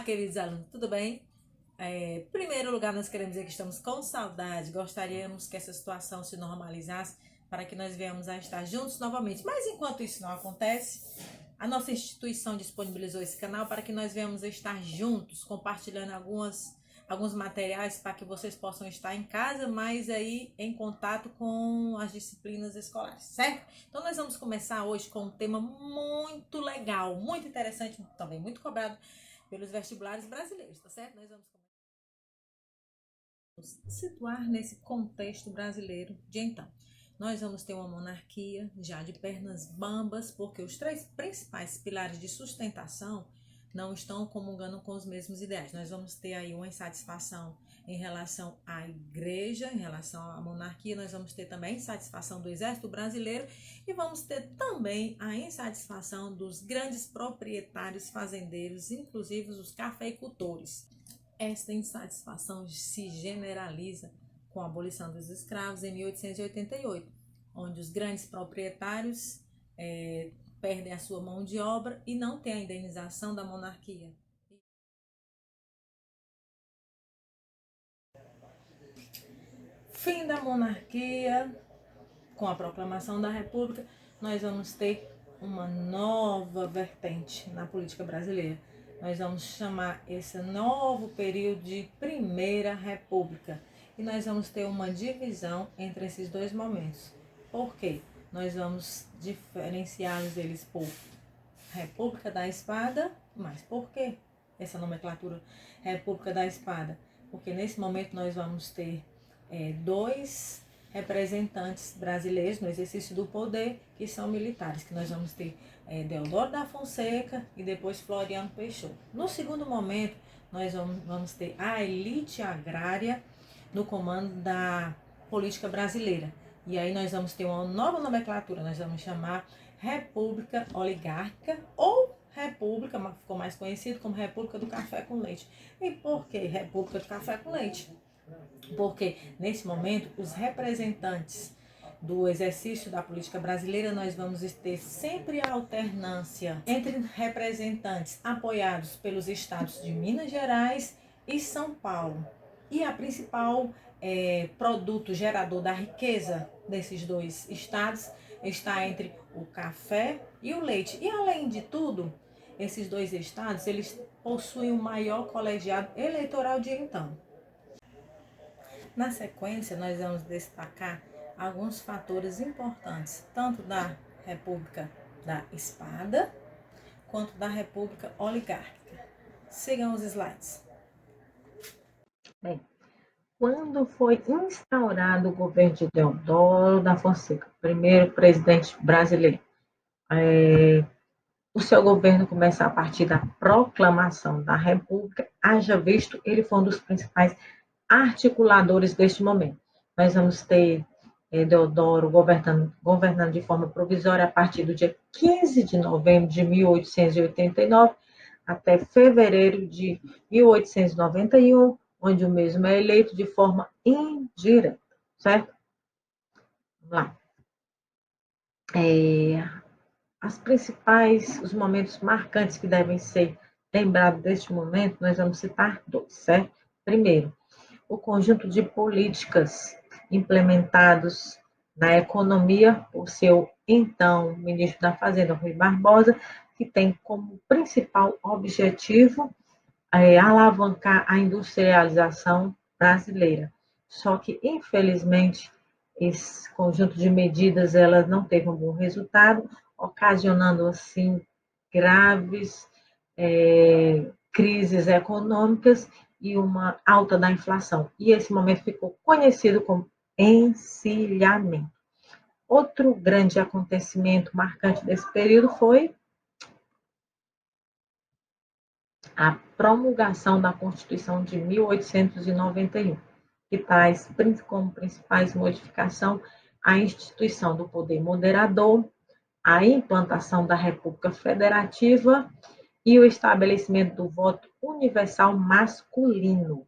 queridos alunos, tudo bem? Em primeiro lugar, nós queremos dizer que estamos com saudade, gostaríamos que essa situação se normalizasse para que nós venhamos a estar juntos novamente. Mas enquanto isso não acontece, a nossa instituição disponibilizou esse canal para que nós venhamos a estar juntos, compartilhando alguns materiais para que vocês possam estar em casa, mas aí em contato com as disciplinas escolares, certo? Então nós vamos começar hoje com um tema muito legal, muito interessante, também muito cobrado pelos vestibulares brasileiros, tá certo? Nós vamos nos situar nesse contexto brasileiro de então. Nós vamos ter uma monarquia já de pernas bambas, porque os três principais pilares de sustentação não estão comungando com os mesmos ideais. Nós vamos ter aí uma insatisfação em relação à igreja, em relação à monarquia, nós vamos ter também a insatisfação do exército brasileiro e vamos ter também a insatisfação dos grandes proprietários fazendeiros, inclusive os cafeicultores. Esta insatisfação se generaliza com a abolição dos escravos em 1888, onde os grandes proprietários perdem a sua mão de obra e não têm a indenização da monarquia. Fim da monarquia, com a proclamação da República, nós vamos ter uma nova vertente na política brasileira. Nós vamos chamar esse novo período de Primeira República. E nós vamos ter uma divisão entre esses dois momentos. Por quê? Nós vamos diferenciá-los deles por República da Espada, mas por quê essa nomenclatura República da Espada? Porque nesse momento nós vamos ter dois representantes brasileiros no exercício do poder, que são militares, que nós vamos ter Deodoro da Fonseca e depois Floriano Peixoto. No segundo momento, nós vamos ter a elite agrária no comando da política brasileira. E aí nós vamos ter uma nova nomenclatura, nós vamos chamar República Oligárquica ou República, ficou mais conhecido como República do Café com Leite. E por que República do Café com Leite? Porque nesse momento os representantes do exercício da política brasileira, nós vamos ter sempre a alternância entre representantes apoiados pelos estados de Minas Gerais e São Paulo. E a principal produto gerador da riqueza desses dois estados está entre o café e o leite. E além de tudo, esses dois estados, eles possuem o maior colegiado eleitoral de então. Na sequência, nós vamos destacar alguns fatores importantes, tanto da República da Espada, quanto da República Oligárquica. Sigam os slides. Bem, quando foi instaurado o governo de Deodoro da Fonseca, primeiro presidente brasileiro, o seu governo começa a partir da proclamação da República, haja visto, ele foi um dos principais articuladores deste momento. Nós vamos ter Deodoro governando de forma provisória a partir do dia 15 de novembro de 1889 até fevereiro de 1891, onde o mesmo é eleito de forma indireta, certo? Vamos lá. Os momentos marcantes que devem ser lembrados deste momento, nós vamos citar dois, certo? Primeiro, o conjunto de políticas implementados na economia por seu então ministro da Fazenda, Rui Barbosa, que tem como principal objetivo alavancar a industrialização brasileira. Só que, infelizmente, esse conjunto de medidas ela não teve um bom resultado, ocasionando, assim, graves crises econômicas e uma alta da inflação. E esse momento ficou conhecido como encilhamento. Outro grande acontecimento marcante desse período foi a promulgação da Constituição de 1891, que traz como principais modificações a instituição do poder moderador, a implantação da República Federativa e o estabelecimento do voto universal masculino.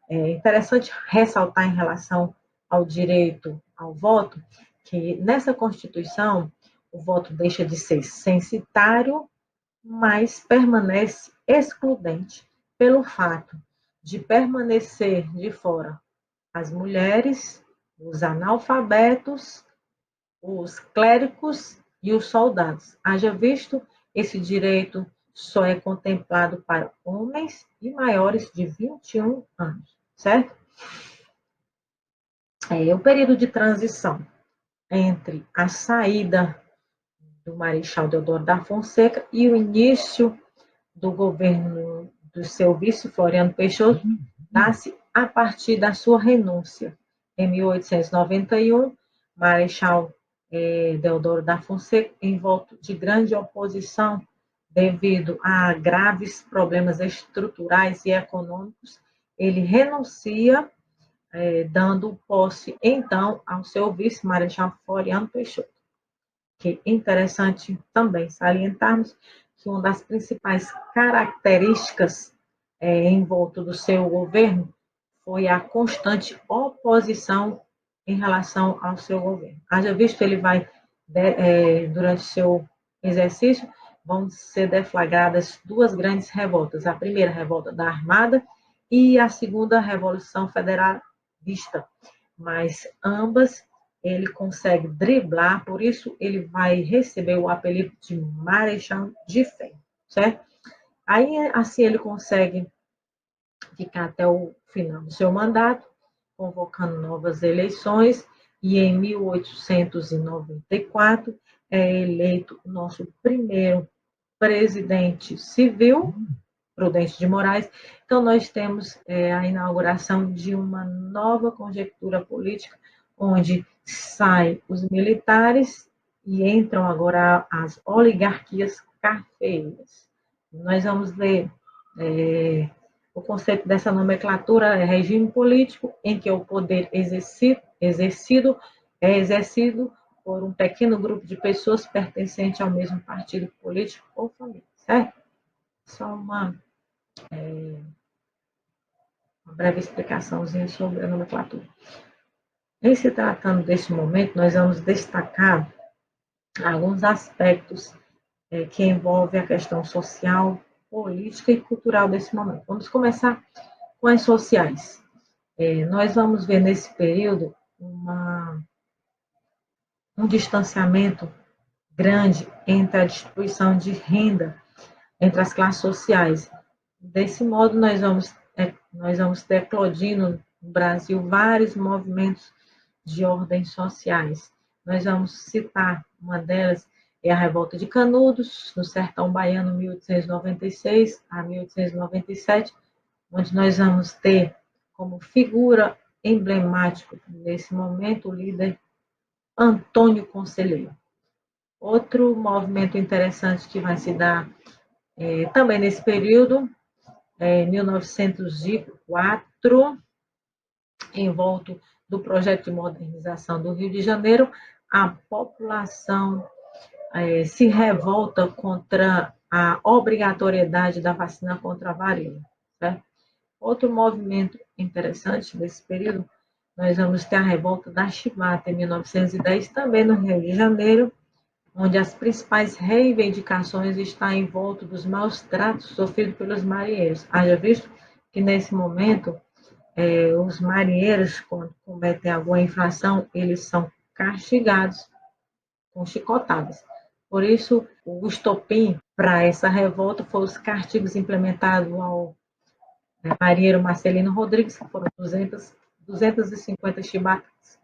É interessante ressaltar em relação ao direito ao voto que nessa Constituição o voto deixa de ser censitário, mas permanece excludente pelo fato de permanecer de fora as mulheres, os analfabetos, os clérigos e os soldados. Haja visto, esse direito só é contemplado para homens e maiores de 21 anos, certo? O período de transição entre a saída do Marechal Deodoro da Fonseca e o início do governo do seu vice, Floriano Peixoto, nasce a partir da sua renúncia. Em 1891, Marechal Deodoro da Fonseca, envolto de grande oposição devido a graves problemas estruturais e econômicos, ele renuncia, dando posse, então, ao seu vice-marechal Floriano Peixoto. Que é interessante também salientarmos que uma das principais características em volta do seu governo foi a constante oposição em relação ao seu governo. Haja visto, ele vai, durante seu exercício, vão ser deflagradas duas grandes revoltas. A primeira revolta da Armada e a segunda Revolução Federalista. Mas ambas ele consegue driblar, por isso ele vai receber o apelido de Marechal de Ferro, certo? Aí, assim, ele consegue ficar até o final do seu mandato, convocando novas eleições, e em 1894 é eleito o nosso primeiro presidente civil, Prudente de Moraes. Então, nós temos a inauguração de uma nova conjectura política, onde saem os militares e entram agora as oligarquias cafeeiras. Nós vamos ver o conceito dessa nomenclatura é regime político em que o poder exercido é exercido por um pequeno grupo de pessoas pertencentes ao mesmo partido político ou família, certo? Só uma breve explicaçãozinha sobre a nomenclatura. Em se tratando deste momento, nós vamos destacar alguns aspectos que envolvem a questão social, política e cultural desse momento. Vamos começar com as sociais. Nós vamos ver nesse período um distanciamento grande entre a distribuição de renda entre as classes sociais. Desse modo, nós vamos ter eclodindo no Brasil vários movimentos de ordem sociais. Nós vamos citar uma delas, é a Revolta de Canudos, no Sertão Baiano, 1896 a 1897, onde nós vamos ter como figura emblemática nesse momento o líder Antônio Conselheiro. Outro movimento interessante que vai se dar também nesse período, em 1904, envolto do projeto de modernização do Rio de Janeiro, a população se revolta contra a obrigatoriedade da vacina contra a varíola. Certo? Outro movimento interessante nesse período, nós vamos ter a revolta da Chibata, em 1910, também no Rio de Janeiro, onde as principais reivindicações estão em volta dos maus tratos sofridos pelos marinheiros. Haja visto que, nesse momento, os marinheiros, quando cometem alguma infração, eles são castigados com chicotadas. Por isso, o estopim para essa revolta foi os castigos implementados ao marinheiro Marcelino Rodrigues, que foram 250 chibatas.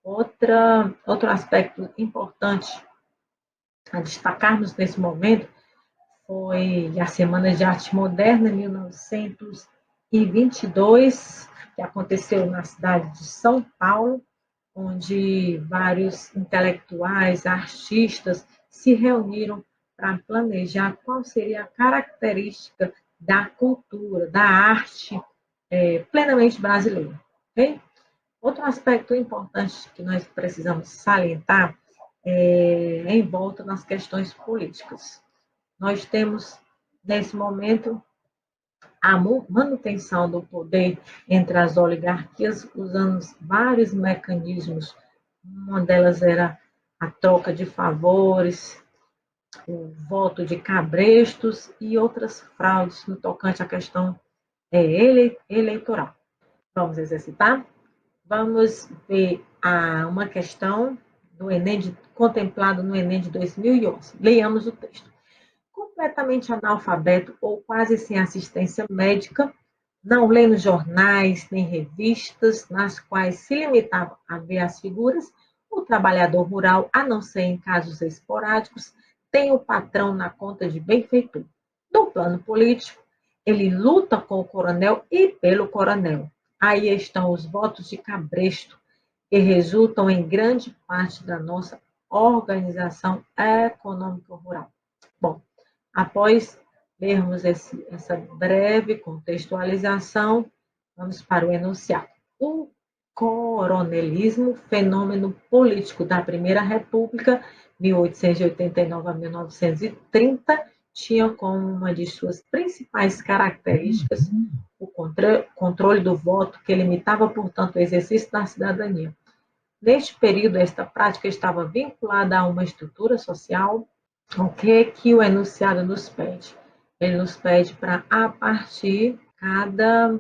Outro aspecto importante a destacarmos nesse momento foi a Semana de Arte Moderna, em 1922, que aconteceu na cidade de São Paulo, onde vários intelectuais, artistas se reuniram para planejar qual seria a característica da cultura, da arte plenamente brasileira. Okay? Outro aspecto importante que nós precisamos salientar é em volta nas questões políticas. Nós temos, nesse momento, a manutenção do poder entre as oligarquias, usando vários mecanismos. Uma delas era a troca de favores, o voto de cabrestos e outras fraudes no tocante à questão eleitoral. Vamos exercitar? Vamos ver uma questão do Enem, contemplado no Enem de 2011. Leiamos o texto. Completamente analfabeto ou quase sem assistência médica, não lê nos jornais nem revistas nas quais se limitava a ver as figuras, o trabalhador rural, a não ser em casos esporádicos, tem o patrão na conta de benfeitor. No plano político, ele luta com o coronel e pelo coronel. Aí estão os votos de cabresto, que resultam em grande parte da nossa organização econômica rural. Bom, após lermos essa breve contextualização, vamos para o enunciado. O coronelismo, fenômeno político da Primeira República, 1889 a 1930, tinha como uma de suas principais características o controle do voto, que limitava, portanto, o exercício da cidadania. Neste período, esta prática estava vinculada a uma estrutura social. O que o enunciado nos pede? Ele nos pede para, a partir de cada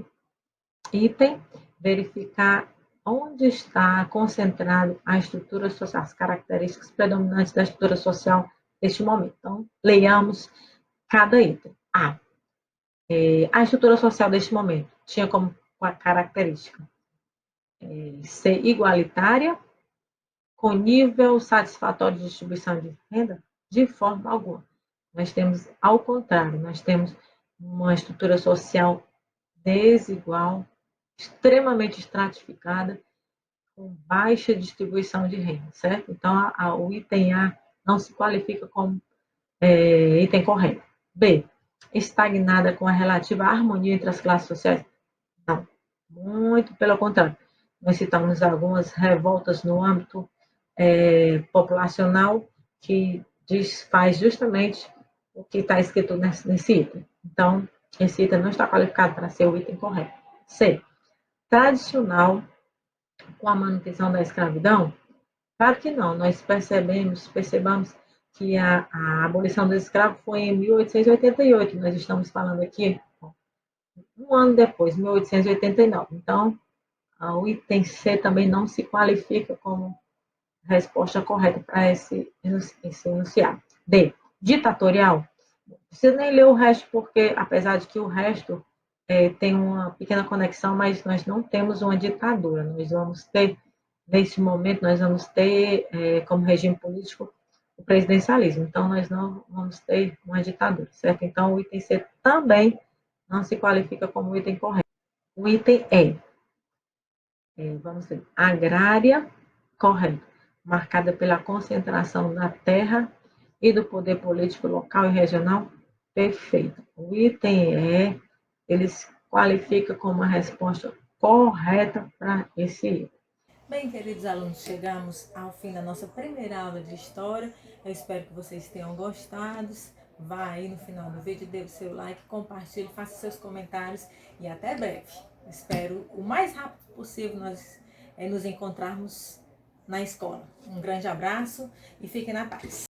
item, verificar onde está concentrado a estrutura social, as características predominantes da estrutura social neste momento. Então, leiamos cada item. A estrutura social deste momento tinha como característica ser igualitária, com nível satisfatório de distribuição de renda? De forma alguma. Nós temos, ao contrário, nós temos uma estrutura social desigual, extremamente estratificada, com baixa distribuição de renda, certo? Então, o item A não se qualifica como item correto. B, estagnada com a relativa harmonia entre as classes sociais? Não, muito pelo contrário. Nós citamos algumas revoltas no âmbito populacional que faz justamente o que está escrito nesse item. Então, esse item não está qualificado para ser o item correto. C, tradicional com a manutenção da escravidão? Claro que não. Nós percebamos que a abolição do escravo foi em 1888. Nós estamos falando aqui um ano depois, 1889. Então, o item C também não se qualifica como resposta correta para esse enunciado. D, ditatorial. Não precisa nem ler o resto, porque apesar de que o resto tem uma pequena conexão, mas nós não temos uma ditadura. Nós vamos ter, nesse momento, nós vamos ter como regime político o presidencialismo. Então, nós não vamos ter uma ditadura, certo? Então, o item C também não se qualifica como item correto. O item vamos ver, agrária, correto, marcada pela concentração da terra e do poder político local e regional, perfeito. O item ele se qualifica como a resposta correta para esse item. Bem, queridos alunos, chegamos ao fim da nossa primeira aula de História. Eu espero que vocês tenham gostado. Vá aí no final do vídeo, dê o seu like, compartilhe, faça seus comentários e até breve. Espero o mais rápido possível nós nos encontrarmos na escola. Um grande abraço e fiquem na paz.